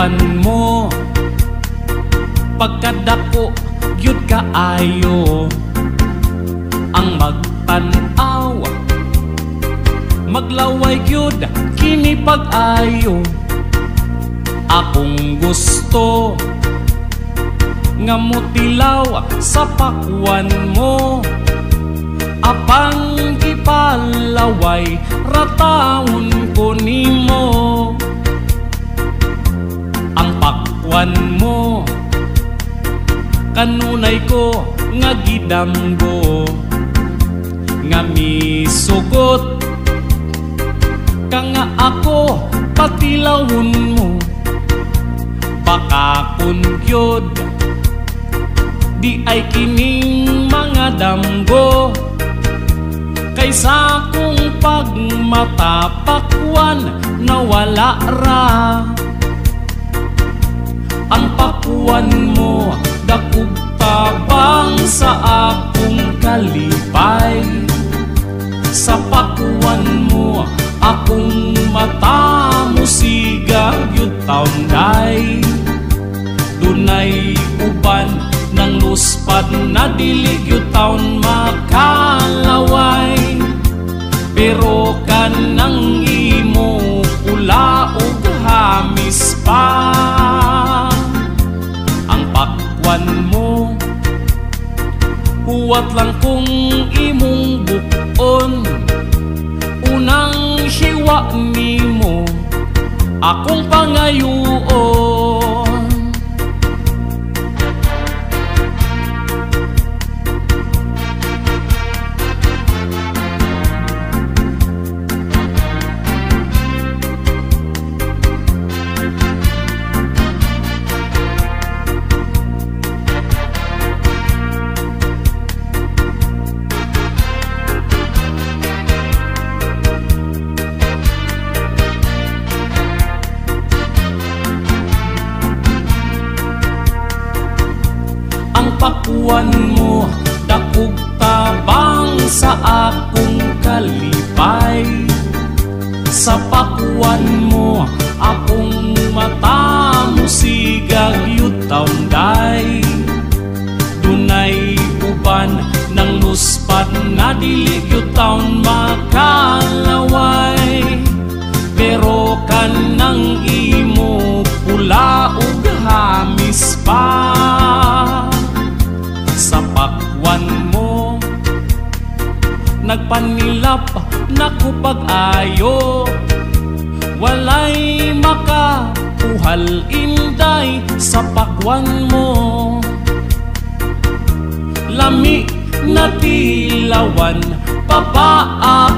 pakwan mo pagkadako gyud kaayo ang magtan-aw maglaway gyud kini pag-ayo. Akong gusto nga mutilaw sa pakwan mo apang ipalaway rataon ko nimo. Ang pakwan mo kanunay ko nga gidamgo nga misugot ka nga ako patilawon mo. Baka kunkyod di ay kining mga damgo kaysa kung pagmatapakwan nawala ra. Ang pakwan mo dakog tabang sa akong kalipay. Sa pakwan mo akong mata musiga gyud taon day. Dunay uban ng luspad na dili gyud taon makalaway. Pero kanang imo pula ug hamis pa. Ang pakwan mo huwat lang kung imong bukon. Unang hiwa nimo akong pangayuon. Pakwan mo dakog tabang sa akong kalipay. Sa pakwan mo akong mata musiga gyud taon day. Dunay uban ng luspad na dili gyud taon makalaway. Pero kanang imo pula ug hamis pa. Sa pakwan mo nagpanilap naku pag-ayo. Walay makapuhal inday sa pakwan mo. Lami na tilawan papaak